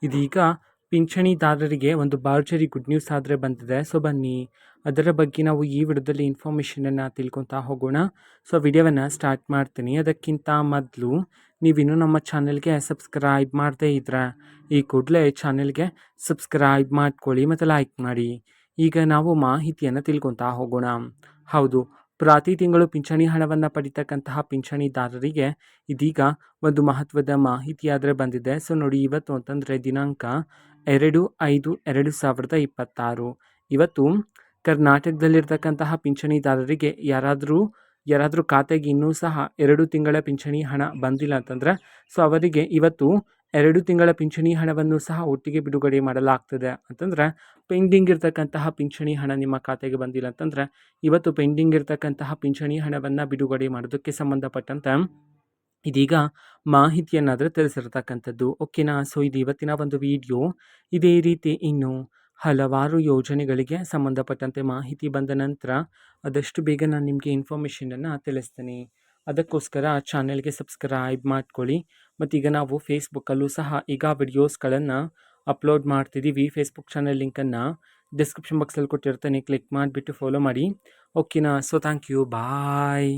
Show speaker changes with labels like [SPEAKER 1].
[SPEAKER 1] ಇದೀಗ ಪಿಂಚಣಿದಾರರಿಗೆ ಒಂದು ಭರ್ಜರಿ ಗುಡ್ ನ್ಯೂಸ್ ಆದರೆ ಬಂದಿದೆ. ಸೊ ಬನ್ನಿ ಅದರ ಬಗ್ಗೆ ನಾವು ಈ ವಿಡಿಯೋದಲ್ಲಿ ಇನ್ಫಾರ್ಮೇಷನನ್ನು ತಿಳ್ಕೊತಾ ಹೋಗೋಣ. ಸೊ ವಿಡಿಯೋವನ್ನು ಸ್ಟಾರ್ಟ್ ಮಾಡ್ತೀನಿ. ಅದಕ್ಕಿಂತ ಮೊದಲು ನೀವಿನ್ನೂ ನಮ್ಮ ಚಾನೆಲ್ಗೆ ಸಬ್ಸ್ಕ್ರೈಬ್ ಮಾಡದೇ ಇದ್ರೆ ಈ ಕೂಡಲೇ ಚಾನೆಲ್ಗೆ ಸಬ್ಸ್ಕ್ರೈಬ್ ಮಾಡ್ಕೊಳ್ಳಿ ಮತ್ತು ಲೈಕ್ ಮಾಡಿ. ಈಗ ನಾವು ಮಾಹಿತಿಯನ್ನು ತಿಳ್ಕೊತಾ ಹೋಗೋಣ. ಹೌದು, ಪ್ರತಿ ತಿಂಗಳು ಪಿಂಚಣಿ ಹಣವನ್ನು ಪಡಿತಕ್ಕಂತಹ ಪಿಂಚಣಿದಾರರಿಗೆ ಇದೀಗ ಒಂದು ಮಹತ್ವದ ಮಾಹಿತಿಯಾದರೆ ಬಂದಿದೆ. ಸೊ ನೋಡಿ, ಇವತ್ತು ಅಂತಂದರೆ ದಿನಾಂಕ 2/5/2026. ಇವತ್ತು ಕರ್ನಾಟಕದಲ್ಲಿರ್ತಕ್ಕಂತಹ ಪಿಂಚಣಿದಾರರಿಗೆ ಯಾರಾದರೂ ಖಾತೆಗೆ ಇನ್ನೂ ಸಹ 2 ತಿಂಗಳ ಪಿಂಚಣಿ ಹಣ ಬಂದಿಲ್ಲ ಅಂತಂದರೆ ಸೊ ಅವರಿಗೆ ಇವತ್ತು 2 ತಿಂಗಳ ಪಿಂಚಣಿ ಹಣವನ್ನು ಸಹ ಒಟ್ಟಿಗೆ ಬಿಡುಗಡೆ ಮಾಡಲಾಗ್ತದೆ. ಅಂತಂದರೆ ಪೆಂಡಿಂಗ್ ಇರ್ತಕ್ಕಂತಹ ಪಿಂಚಣಿ ಹಣ ನಿಮ್ಮ ಖಾತೆಗೆ ಬಂದಿಲ್ಲ ಅಂತಂದರೆ ಇವತ್ತು ಪೆಂಡಿಂಗ್ ಇರ್ತಕ್ಕಂತಹ ಪಿಂಚಣಿ ಹಣವನ್ನು ಬಿಡುಗಡೆ ಮಾಡೋದಕ್ಕೆ ಸಂಬಂಧಪಟ್ಟಂತೆ ಇದೀಗ ಮಾಹಿತಿಯನ್ನಾದರೆ ತಿಳಿಸಿರ್ತಕ್ಕಂಥದ್ದು. ಓಕೆನಾ? ಸೊ ಇದು ಇವತ್ತಿನ ಒಂದು ವಿಡಿಯೋ. ಇದೇ ರೀತಿ ಇನ್ನು ಹಲವಾರು ಯೋಜನೆಗಳಿಗೆ ಸಂಬಂಧಪಟ್ಟಂತೆ ಮಾಹಿತಿ ಬಂದ ನಂತರ ಆದಷ್ಟು ಬೇಗ ನಾನು ನಿಮಗೆ ಇನ್ಫಾರ್ಮೇಷನನ್ನು ತಿಳಿಸ್ತೀನಿ. ಅದಕ್ಕೋಸ್ಕರ ಚಾನೆಲ್ಗೆ ಸಬ್ಸ್ಕ್ರೈಬ್ ಮಾಡ್ಕೊಳ್ಳಿ. ಮತ್ತೀಗ ನಾವು ಫೇಸ್ಬುಕ್ಕಲ್ಲೂ ಸಹ ಈಗ ವಿಡಿಯೋಸ್ಗಳನ್ನು ಅಪ್ಲೋಡ್ ಮಾಡ್ತಿದ್ದೀವಿ. ಫೇಸ್ಬುಕ್ ಚಾನೆಲ್ ಲಿಂಕನ್ನು ಡಿಸ್ಕ್ರಿಪ್ಷನ್ ಬಾಕ್ಸಲ್ಲಿ ಕೊಟ್ಟಿರ್ತೇನೆ, ಕ್ಲಿಕ್ ಮಾಡಿಬಿಟ್ಟು ಫಾಲೋ ಮಾಡಿ. ಓಕೆನಾ? So thank you, bye.